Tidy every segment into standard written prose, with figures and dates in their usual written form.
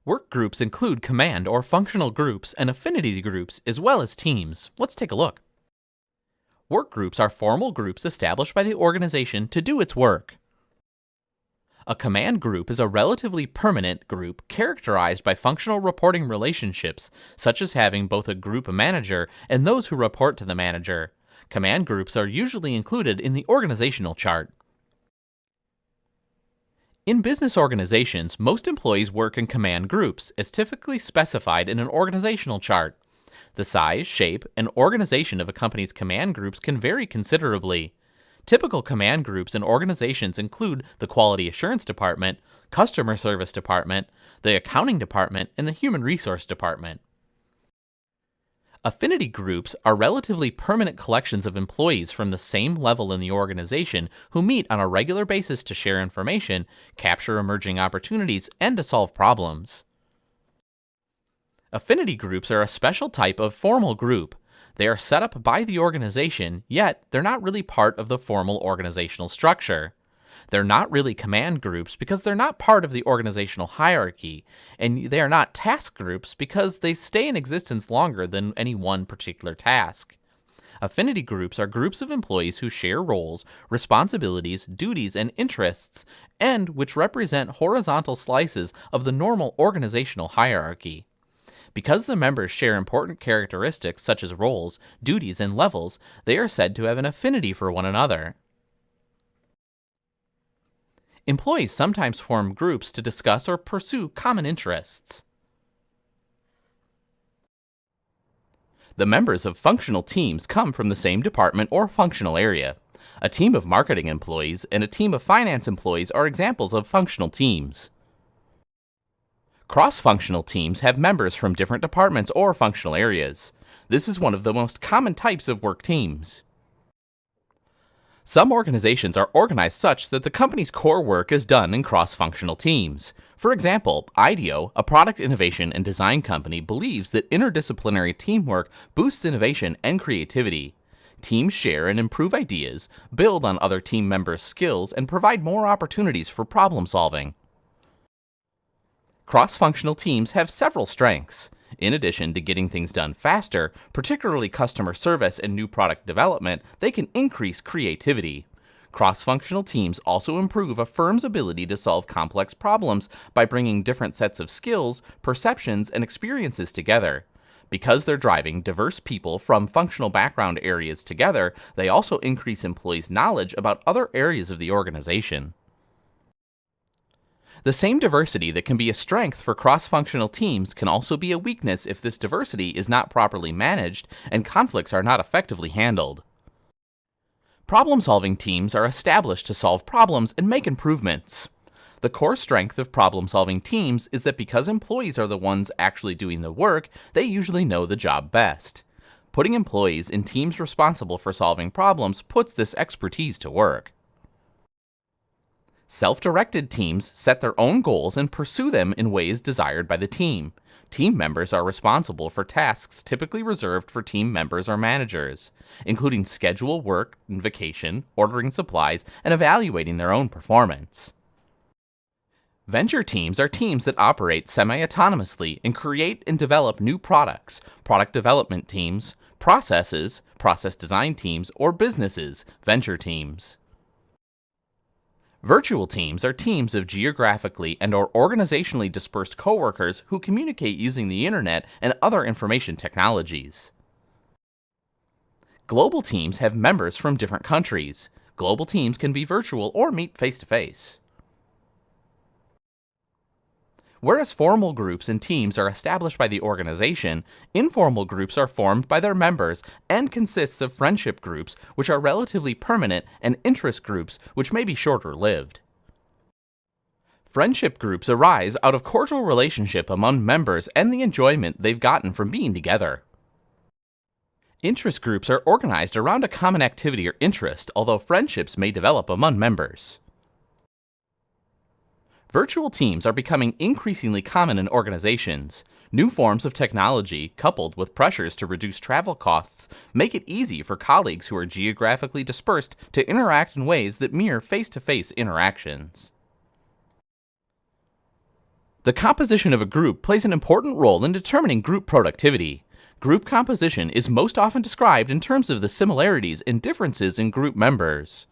Work groups include command or functional groups and affinity groups as well as teams. Let's take a look. Work groups are formal groups established by the organization to do its work. A command group is a relatively permanent group characterized by functional reporting relationships, such as having both a group manager and those who report to the manager. Command groups are usually included in the organizational chart. In business organizations, most employees work in command groups, as typically specified in an organizational chart. The size, shape, and organization of a company's command groups can vary considerably. Typical command groups in organizations include the Quality Assurance Department, Customer Service Department, the Accounting Department, and the Human Resource Department. Affinity groups are relatively permanent collections of employees from the same level in the organization who meet on a regular basis to share information, capture emerging opportunities, and to solve problems. Affinity groups are a special type of formal group. They are set up by the organization, yet they're not really part of the formal organizational structure. They're not really command groups because they're not part of the organizational hierarchy, and they are not task groups because they stay in existence longer than any one particular task. Affinity groups are groups of employees who share roles, responsibilities, duties, and interests, and which represent horizontal slices of the normal organizational hierarchy. Because the members share important characteristics such as roles, duties, and levels, they are said to have an affinity for one another. Employees sometimes form groups to discuss or pursue common interests. The members of functional teams come from the same department or functional area. A team of marketing employees and a team of finance employees are examples of functional teams. Cross-functional teams have members from different departments or functional areas. This is one of the most common types of work teams. Some organizations are organized such that the company's core work is done in cross-functional teams. For example, IDEO, a product innovation and design company, believes that interdisciplinary teamwork boosts innovation and creativity. Teams share and improve ideas, build on other team members' skills, and provide more opportunities for problem solving. Cross-functional teams have several strengths. In addition to getting things done faster, particularly customer service and new product development, they can increase creativity. Cross-functional teams also improve a firm's ability to solve complex problems by bringing different sets of skills, perceptions, and experiences together. Because they're driving diverse people from functional background areas together, they also increase employees' knowledge about other areas of the organization. The same diversity that can be a strength for cross-functional teams can also be a weakness if this diversity is not properly managed and conflicts are not effectively handled. Problem-solving teams are established to solve problems and make improvements. The core strength of problem-solving teams is that because employees are the ones actually doing the work, they usually know the job best. Putting employees in teams responsible for solving problems puts this expertise to work. Self-directed teams set their own goals and pursue them in ways desired by the team. Team members are responsible for tasks typically reserved for team members or managers, including schedule work and vacation, ordering supplies, and evaluating their own performance. Venture teams are teams that operate semi-autonomously and create and develop new products, product development teams, processes, process design teams, or businesses, venture teams. Virtual teams are teams of geographically and/or organizationally dispersed coworkers who communicate using the internet and other information technologies. Global teams have members from different countries. Global teams can be virtual or meet face-to-face. Whereas formal groups and teams are established by the organization, informal groups are formed by their members and consists of friendship groups, which are relatively permanent, and interest groups, which may be shorter-lived. Friendship groups arise out of cordial relationship among members and the enjoyment they've gotten from being together. Interest groups are organized around a common activity or interest, although friendships may develop among members. Virtual teams are becoming increasingly common in organizations. New forms of technology, coupled with pressures to reduce travel costs, make it easy for colleagues who are geographically dispersed to interact in ways that mirror face-to-face interactions. The composition of a group plays an important role in determining group productivity. Group composition is most often described in terms of the similarities and differences in group members.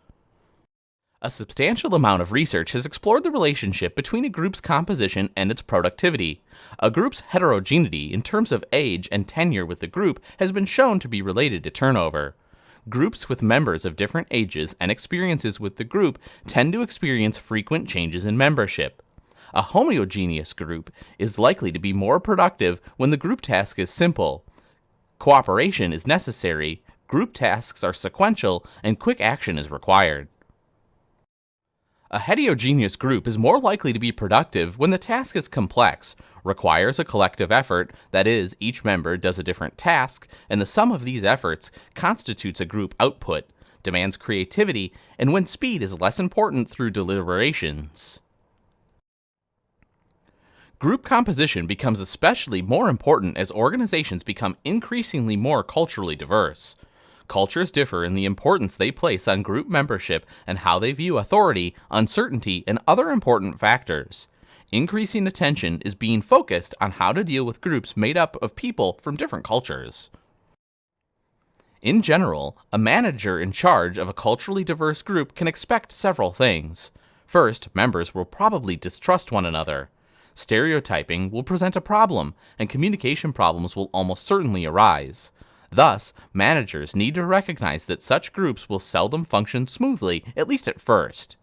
A substantial amount of research has explored the relationship between a group's composition and its productivity. A group's heterogeneity in terms of age and tenure with the group has been shown to be related to turnover. Groups with members of different ages and experiences with the group tend to experience frequent changes in membership. A homogeneous group is likely to be more productive when the group task is simple. Cooperation is necessary, group tasks are sequential, and quick action is required. A heterogeneous group is more likely to be productive when the task is complex, requires a collective effort, that is, each member does a different task, and the sum of these efforts constitutes a group output, demands creativity, and when speed is less important through deliberations. Group composition becomes especially more important as organizations become increasingly more culturally diverse. Cultures differ in the importance they place on group membership and how they view authority, uncertainty, and other important factors. Increasing attention is being focused on how to deal with groups made up of people from different cultures. In general, a manager in charge of a culturally diverse group can expect several things. First, members will probably distrust one another. Stereotyping will present a problem, and communication problems will almost certainly arise. Thus, managers need to recognize that such groups will seldom function smoothly, at least at first.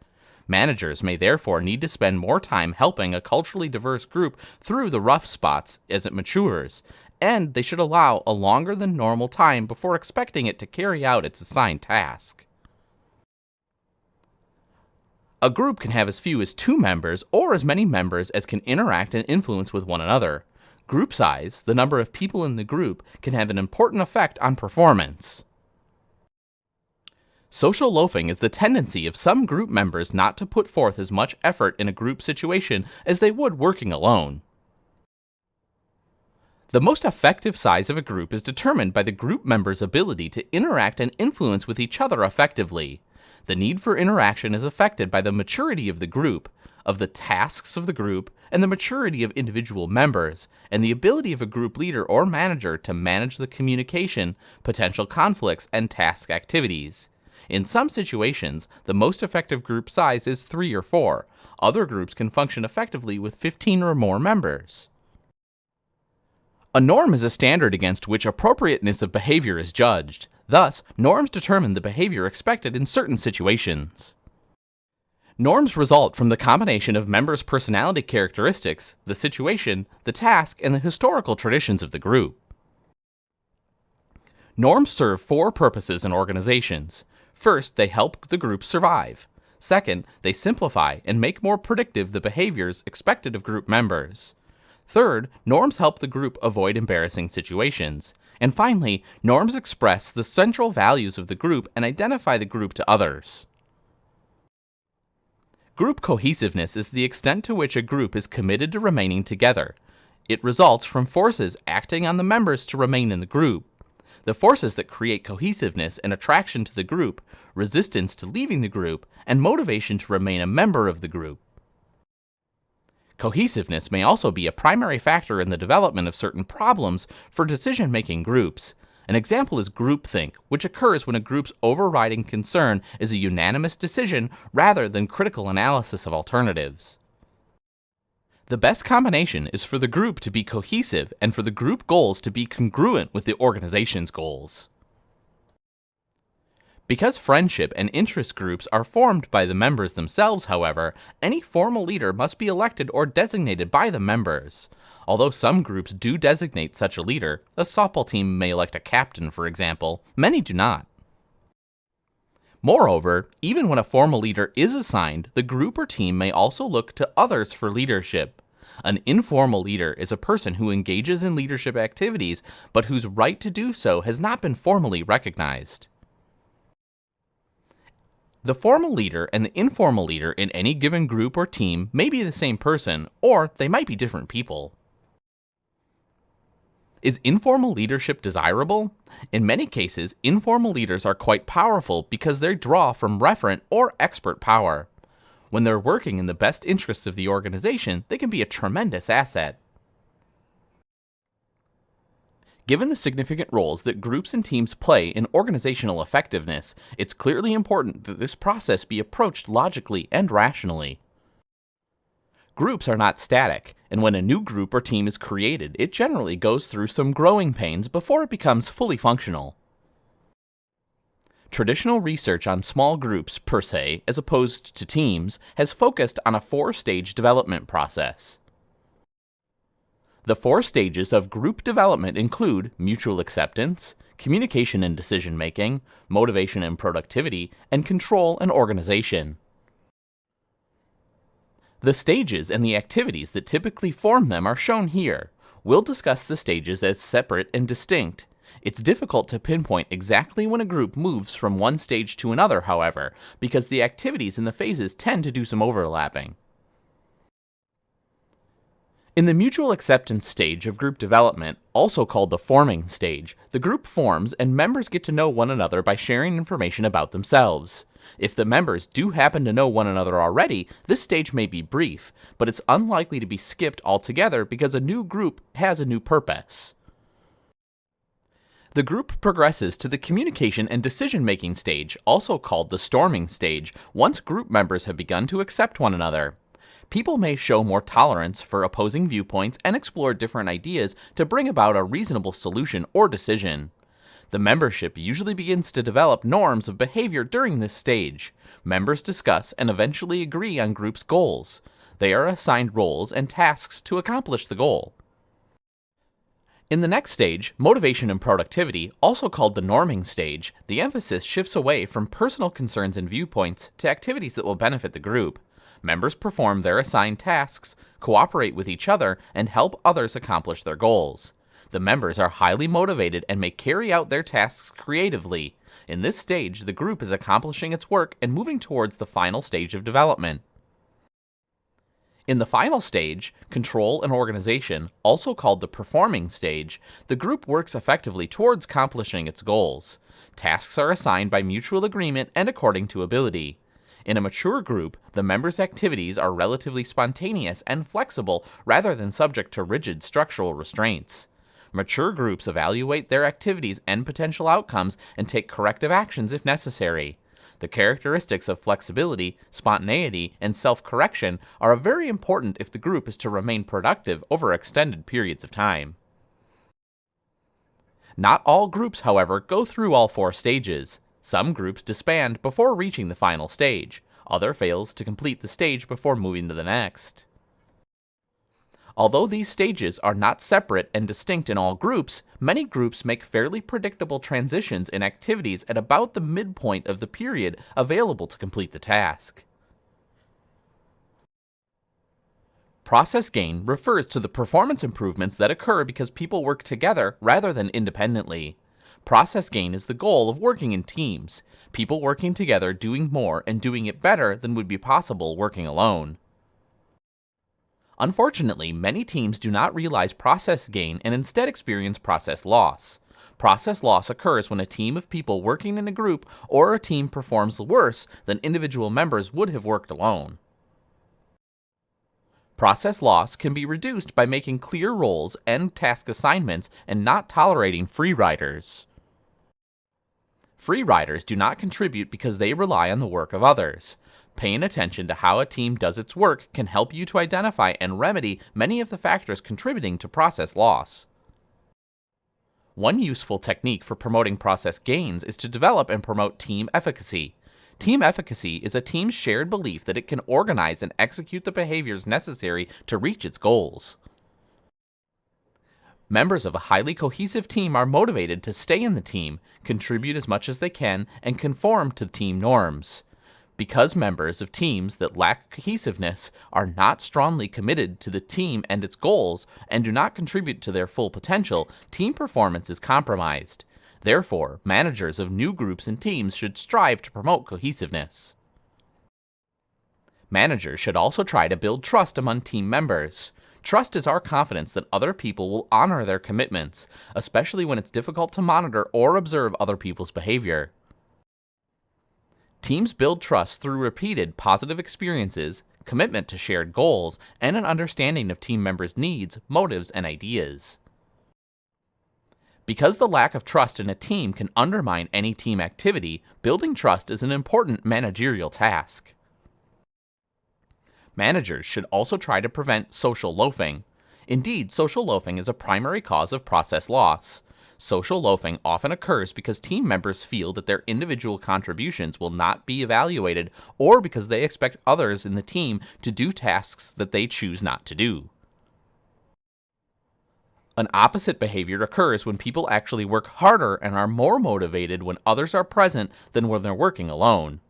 Managers may therefore need to spend more time helping a culturally diverse group through the rough spots as it matures, and they should allow a longer than normal time before expecting it to carry out its assigned task. A group can have as few as 2 members or as many members as can interact and influence with one another. Group size, the number of people in the group, can have an important effect on performance. Social loafing is the tendency of some group members not to put forth as much effort in a group situation as they would working alone. The most effective size of a group is determined by the group members' ability to interact and influence with each other effectively. The need for interaction is affected by the maturity of the group, of the tasks of the group, and the maturity of individual members, and the ability of a group leader or manager to manage the communication, potential conflicts, and task activities. In some situations, the most effective group size is 3 or 4. Other groups can function effectively with 15 or more members. A norm is a standard against which appropriateness of behavior is judged. Thus, norms determine the behavior expected in certain situations. Norms result from the combination of members' personality characteristics, the situation, the task, and the historical traditions of the group. Norms serve 4 purposes in organizations. First, they help the group survive. Second, they simplify and make more predictive the behaviors expected of group members. Third, norms help the group avoid embarrassing situations. And finally, norms express the central values of the group and identify the group to others. Group cohesiveness is the extent to which a group is committed to remaining together. It results from forces acting on the members to remain in the group. The forces that create cohesiveness and attraction to the group, resistance to leaving the group, and motivation to remain a member of the group. Cohesiveness may also be a primary factor in the development of certain problems for decision-making groups. An example is groupthink, which occurs when a group's overriding concern is a unanimous decision rather than critical analysis of alternatives. The best combination is for the group to be cohesive and for the group goals to be congruent with the organization's goals. Because friendship and interest groups are formed by the members themselves, however, any formal leader must be elected or designated by the members. Although some groups do designate such a leader, a softball team may elect a captain, for example, many do not. Moreover, even when a formal leader is assigned, the group or team may also look to others for leadership. An informal leader is a person who engages in leadership activities, but whose right to do so has not been formally recognized. The formal leader and the informal leader in any given group or team may be the same person, or they might be different people. Is informal leadership desirable? In many cases, informal leaders are quite powerful because they draw from referent or expert power. When they're working in the best interests of the organization, they can be a tremendous asset. Given the significant roles that groups and teams play in organizational effectiveness, it's clearly important that this process be approached logically and rationally. Groups are not static, and when a new group or team is created, it generally goes through some growing pains before it becomes fully functional. Traditional research on small groups per se, as opposed to teams, has focused on a 4-stage development process. The 4 stages of group development include mutual acceptance, communication and decision-making, motivation and productivity, and control and organization. The stages and the activities that typically form them are shown here. We'll discuss the stages as separate and distinct. It's difficult to pinpoint exactly when a group moves from one stage to another, however, because the activities in the phases tend to do some overlapping. In the mutual acceptance stage of group development, also called the forming stage, the group forms and members get to know one another by sharing information about themselves. If the members do happen to know one another already, this stage may be brief, but it's unlikely to be skipped altogether because a new group has a new purpose. The group progresses to the communication and decision-making stage, also called the storming stage, once group members have begun to accept one another. People may show more tolerance for opposing viewpoints and explore different ideas to bring about a reasonable solution or decision. The membership usually begins to develop norms of behavior during this stage. Members discuss and eventually agree on group's goals. They are assigned roles and tasks to accomplish the goal. In the next stage, motivation and productivity, also called the norming stage, the emphasis shifts away from personal concerns and viewpoints to activities that will benefit the group. Members perform their assigned tasks, cooperate with each other, and help others accomplish their goals. The members are highly motivated and may carry out their tasks creatively. In this stage, the group is accomplishing its work and moving towards the final stage of development. In the final stage, control and organization, also called the performing stage, the group works effectively towards accomplishing its goals. Tasks are assigned by mutual agreement and according to ability. In a mature group, the members' activities are relatively spontaneous and flexible rather than subject to rigid structural restraints. Mature groups evaluate their activities and potential outcomes and take corrective actions if necessary. The characteristics of flexibility, spontaneity, and self-correction are very important if the group is to remain productive over extended periods of time. Not all groups, however, go through all 4 stages. Some groups disband before reaching the final stage. Other fails to complete the stage before moving to the next. Although these stages are not separate and distinct in all groups, many groups make fairly predictable transitions in activities at about the midpoint of the period available to complete the task. Process gain refers to the performance improvements that occur because people work together rather than independently. Process gain is the goal of working in teams, people working together doing more and doing it better than would be possible working alone. Unfortunately, many teams do not realize process gain and instead experience process loss. Process loss occurs when a team of people working in a group or a team performs worse than individual members would have worked alone. Process loss can be reduced by making clear roles and task assignments and not tolerating free riders. Free riders do not contribute because they rely on the work of others. Paying attention to how a team does its work can help you to identify and remedy many of the factors contributing to process loss. One useful technique for promoting process gains is to develop and promote team efficacy. Team efficacy is a team's shared belief that it can organize and execute the behaviors necessary to reach its goals. Members of a highly cohesive team are motivated to stay in the team, contribute as much as they can, and conform to team norms. Because members of teams that lack cohesiveness are not strongly committed to the team and its goals and do not contribute to their full potential, team performance is compromised. Therefore, managers of new groups and teams should strive to promote cohesiveness. Managers should also try to build trust among team members. Trust is our confidence that other people will honor their commitments, especially when it's difficult to monitor or observe other people's behavior. Teams build trust through repeated positive experiences, commitment to shared goals, and an understanding of team members' needs, motives, and ideas. Because the lack of trust in a team can undermine any team activity, building trust is an important managerial task. Managers should also try to prevent social loafing. Indeed, social loafing is a primary cause of process loss. Social loafing often occurs because team members feel that their individual contributions will not be evaluated, or because they expect others in the team to do tasks that they choose not to do. An opposite behavior occurs when people actually work harder and are more motivated when others are present than when they're working alone.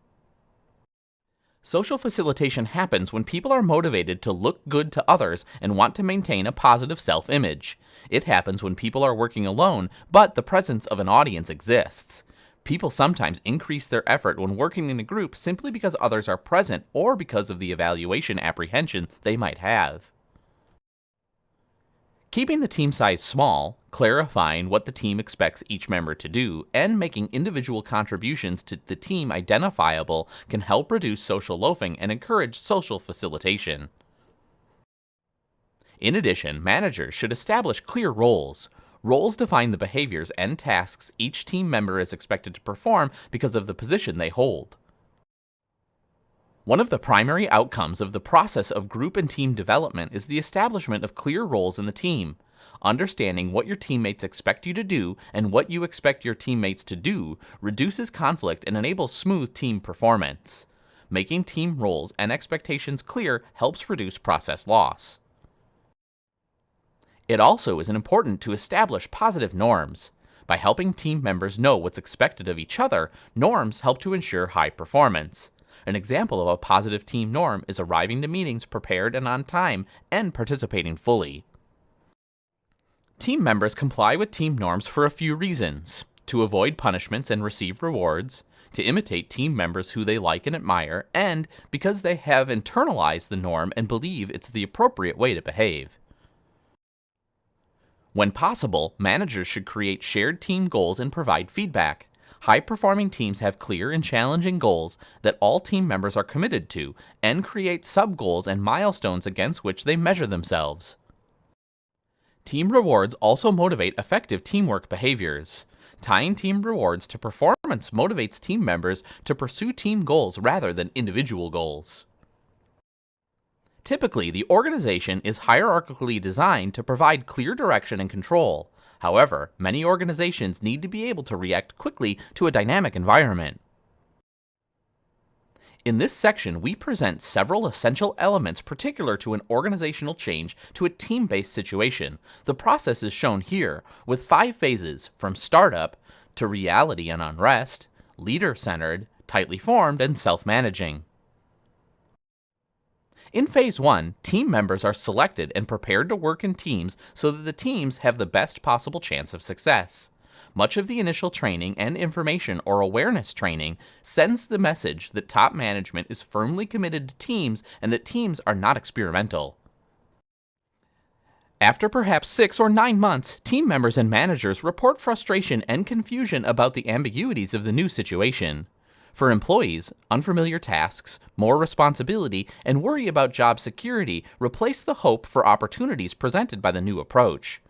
Social facilitation happens when people are motivated to look good to others and want to maintain a positive self-image. It happens when people are working alone, but the presence of an audience exists. People sometimes increase their effort when working in a group simply because others are present or because of the evaluation apprehension they might have. Keeping the team size small, clarifying what the team expects each member to do, and making individual contributions to the team identifiable can help reduce social loafing and encourage social facilitation. In addition, managers should establish clear roles. Roles define the behaviors and tasks each team member is expected to perform because of the position they hold. One of the primary outcomes of the process of group and team development is the establishment of clear roles in the team. Understanding what your teammates expect you to do and what you expect your teammates to do reduces conflict and enables smooth team performance. Making team roles and expectations clear helps reduce process loss. It also is important to establish positive norms. By helping team members know what's expected of each other, norms help to ensure high performance. An example of a positive team norm is arriving to meetings prepared and on time and participating fully. Team members comply with team norms for a few reasons: to avoid punishments and receive rewards, to imitate team members who they like and admire, and because they have internalized the norm and believe it's the appropriate way to behave. When possible, managers should create shared team goals and provide feedback. High-performing teams have clear and challenging goals that all team members are committed to, and create sub-goals and milestones against which they measure themselves. Team rewards also motivate effective teamwork behaviors. Tying team rewards to performance motivates team members to pursue team goals rather than individual goals. Typically, the organization is hierarchically designed to provide clear direction and control. However, many organizations need to be able to react quickly to a dynamic environment. In this section, we present several essential elements particular to an organizational change to a team-based situation. The process is shown here, with 5 phases, from startup to reality and unrest, leader-centered, tightly formed, and self-managing. In Phase 1, team members are selected and prepared to work in teams so that the teams have the best possible chance of success. Much of the initial training and information or awareness training sends the message that top management is firmly committed to teams and that teams are not experimental. After perhaps 6 or 9 months, team members and managers report frustration and confusion about the ambiguities of the new situation. For employees, unfamiliar tasks, more responsibility, and worry about job security replace the hope for opportunities presented by the new approach.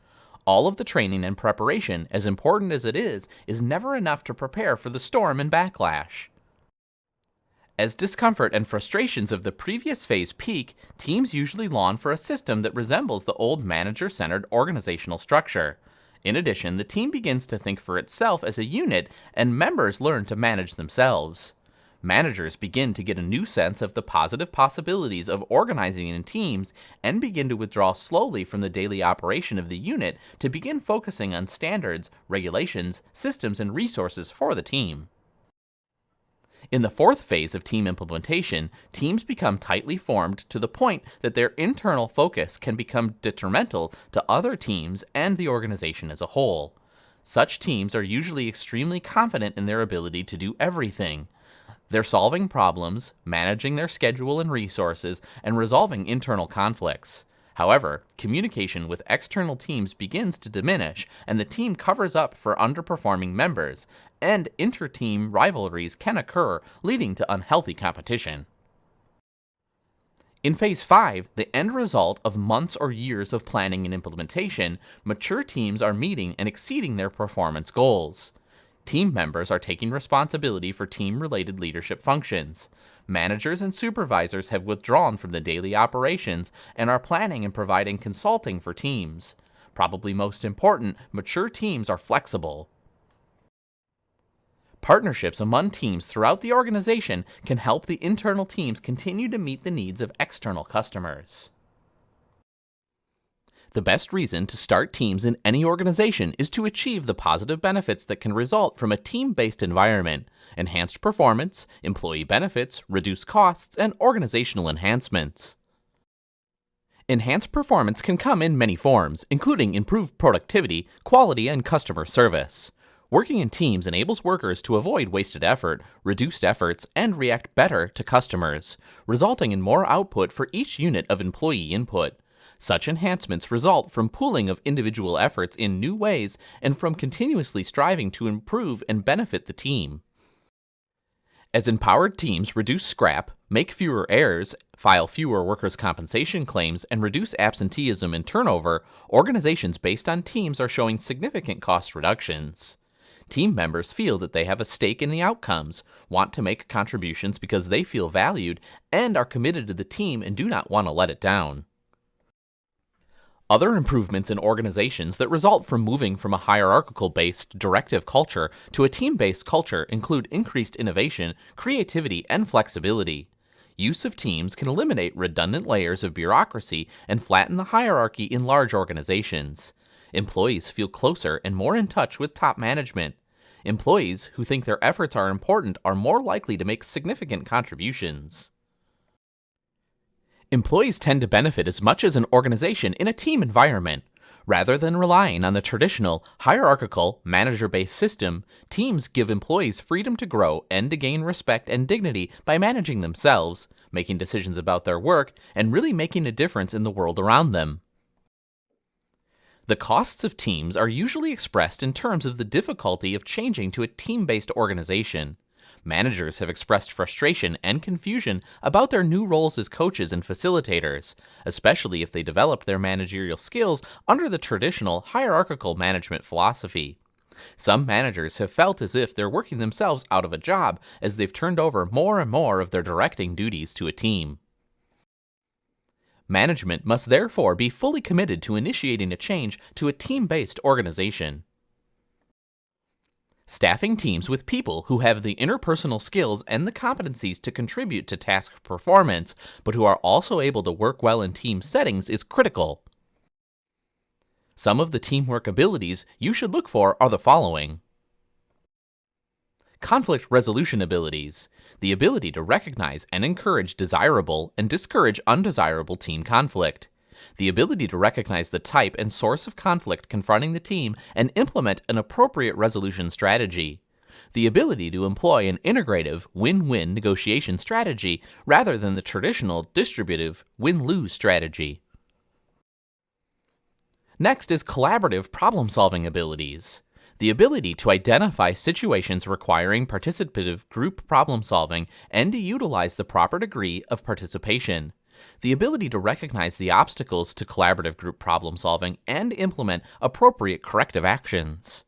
All of the training and preparation, as important as it is never enough to prepare for the storm and backlash. As discomfort and frustrations of the previous phase peak, teams usually long for a system that resembles the old manager-centered organizational structure. In addition, the team begins to think for itself as a unit, and members learn to manage themselves. Managers begin to get a new sense of the positive possibilities of organizing in teams and begin to withdraw slowly from the daily operation of the unit to begin focusing on standards, regulations, systems, and resources for the team. In the 4th phase of team implementation, teams become tightly formed to the point that their internal focus can become detrimental to other teams and the organization as a whole. Such teams are usually extremely confident in their ability to do everything. They're solving problems, managing their schedule and resources, and resolving internal conflicts. However, communication with external teams begins to diminish, and the team covers up for underperforming members, and inter-team rivalries can occur, leading to unhealthy competition. In Phase 5, the end result of months or years of planning and implementation, mature teams are meeting and exceeding their performance goals. Team members are taking responsibility for team-related leadership functions. Managers and supervisors have withdrawn from the daily operations and are planning and providing consulting for teams. Probably most important, mature teams are flexible. Partnerships among teams throughout the organization can help the internal teams continue to meet the needs of external customers. The best reason to start teams in any organization is to achieve the positive benefits that can result from a team-based environment: enhanced performance, employee benefits, reduced costs, and organizational enhancements. Enhanced performance can come in many forms, including improved productivity, quality, and customer service. Working in teams enables workers to avoid wasted effort, reduced efforts, and react better to customers, resulting in more output for each unit of employee input. Such enhancements result from pooling of individual efforts in new ways and from continuously striving to improve and benefit the team. As empowered teams reduce scrap, make fewer errors, file fewer workers' compensation claims, and reduce absenteeism and turnover, organizations based on teams are showing significant cost reductions. Team members feel that they have a stake in the outcomes, want to make contributions because they feel valued, and are committed to the team and do not want to let it down. Other improvements in organizations that result from moving from a hierarchical-based directive culture to a team-based culture include increased innovation, creativity, and flexibility. Use of teams can eliminate redundant layers of bureaucracy and flatten the hierarchy in large organizations. Employees feel closer and more in touch with top management. Employees who think their efforts are important are more likely to make significant contributions. Employees tend to benefit as much as an organization in a team environment. Rather than relying on the traditional, hierarchical, manager-based system, teams give employees freedom to grow and to gain respect and dignity by managing themselves, making decisions about their work, and really making a difference in the world around them. The costs of teams are usually expressed in terms of the difficulty of changing to a team-based organization. Managers have expressed frustration and confusion about their new roles as coaches and facilitators, especially if they developed their managerial skills under the traditional hierarchical management philosophy. Some managers have felt as if they're working themselves out of a job as they've turned over more and more of their directing duties to a team. Management must therefore be fully committed to initiating a change to a team-based organization. Staffing teams with people who have the interpersonal skills and the competencies to contribute to task performance, but who are also able to work well in team settings is critical. Some of the teamwork abilities you should look for are the following. Conflict resolution abilities: the ability to recognize and encourage desirable and discourage undesirable team conflict. The ability to recognize the type and source of conflict confronting the team and implement an appropriate resolution strategy. The ability to employ an integrative, win-win negotiation strategy rather than the traditional distributive, win-lose strategy. Next is collaborative problem-solving abilities. The ability to identify situations requiring participative group problem-solving and to utilize the proper degree of participation. The ability to recognize the obstacles to collaborative group problem-solving and implement appropriate corrective actions.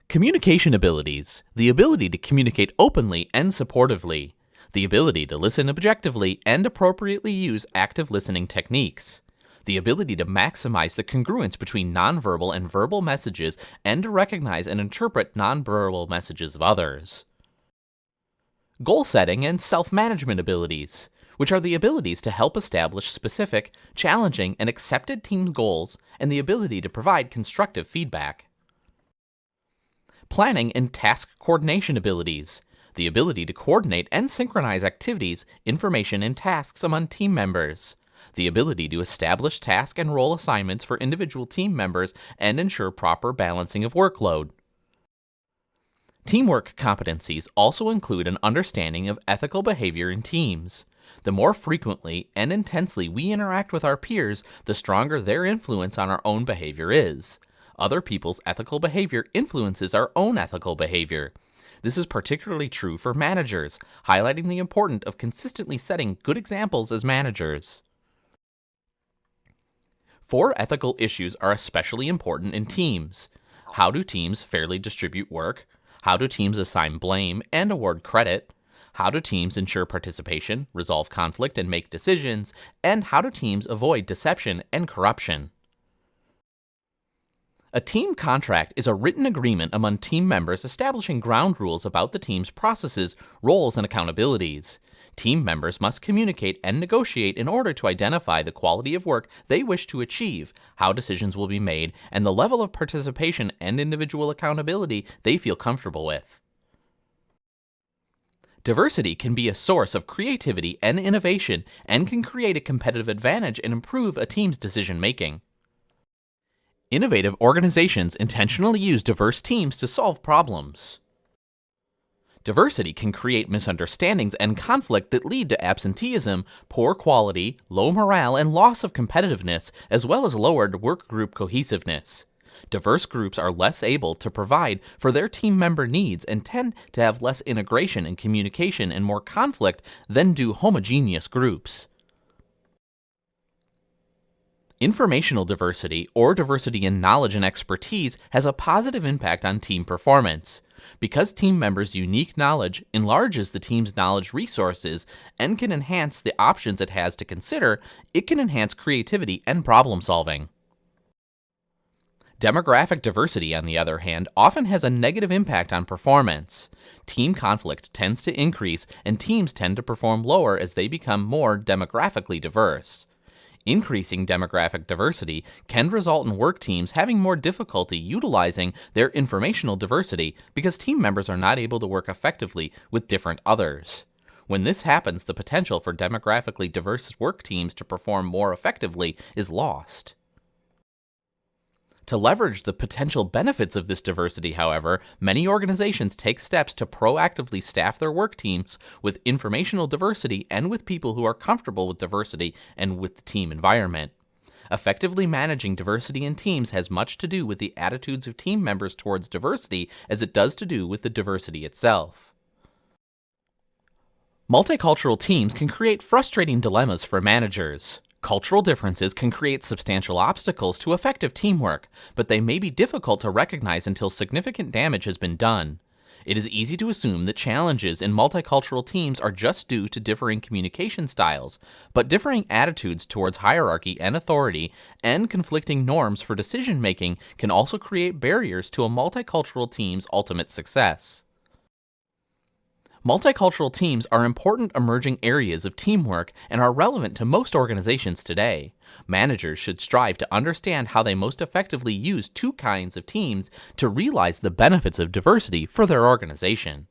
Communication abilities: the ability to communicate openly and supportively. The ability to listen objectively and appropriately use active listening techniques. The ability to maximize the congruence between nonverbal and verbal messages and to recognize and interpret nonverbal messages of others. Goal setting and self-management abilities, which are the abilities to help establish specific, challenging, and accepted team goals and the ability to provide constructive feedback. Planning and task coordination abilities, the ability to coordinate and synchronize activities, information, and tasks among team members. The ability to establish task and role assignments for individual team members and ensure proper balancing of workload. Teamwork competencies also include an understanding of ethical behavior in teams. The more frequently and intensely we interact with our peers, the stronger their influence on our own behavior is. Other people's ethical behavior influences our own ethical behavior. This is particularly true for managers, highlighting the importance of consistently setting good examples as managers. 4 ethical issues are especially important in teams. How do teams fairly distribute work? How do teams assign blame and award credit? How do teams ensure participation, resolve conflict, and make decisions? And how do teams avoid deception and corruption? A team contract is a written agreement among team members establishing ground rules about the team's processes, roles, and accountabilities. Team members must communicate and negotiate in order to identify the quality of work they wish to achieve, how decisions will be made, and the level of participation and individual accountability they feel comfortable with. Diversity can be a source of creativity and innovation and can create a competitive advantage and improve a team's decision-making. Innovative organizations intentionally use diverse teams to solve problems. Diversity can create misunderstandings and conflict that lead to absenteeism, poor quality, low morale, and loss of competitiveness, as well as lowered workgroup cohesiveness. Diverse groups are less able to provide for their team member needs and tend to have less integration and communication and more conflict than do homogeneous groups. Informational diversity, or diversity in knowledge and expertise, has a positive impact on team performance. Because team members' unique knowledge enlarges the team's knowledge resources and can enhance the options it has to consider, it can enhance creativity and problem solving. Demographic diversity, on the other hand, often has a negative impact on performance. Team conflict tends to increase, and teams tend to perform lower as they become more demographically diverse. Increasing demographic diversity can result in work teams having more difficulty utilizing their informational diversity because team members are not able to work effectively with different others. When this happens, the potential for demographically diverse work teams to perform more effectively is lost. To leverage the potential benefits of this diversity, however, many organizations take steps to proactively staff their work teams with informational diversity and with people who are comfortable with diversity and with the team environment. Effectively managing diversity in teams has much to do with the attitudes of team members towards diversity as it does to do with the diversity itself. Multicultural teams can create frustrating dilemmas for managers. Cultural differences can create substantial obstacles to effective teamwork, but they may be difficult to recognize until significant damage has been done. It is easy to assume that challenges in multicultural teams are just due to differing communication styles, but differing attitudes towards hierarchy and authority and conflicting norms for decision-making can also create barriers to a multicultural team's ultimate success. Multicultural teams are important emerging areas of teamwork and are relevant to most organizations today. Managers should strive to understand how they most effectively use 2 kinds of teams to realize the benefits of diversity for their organization.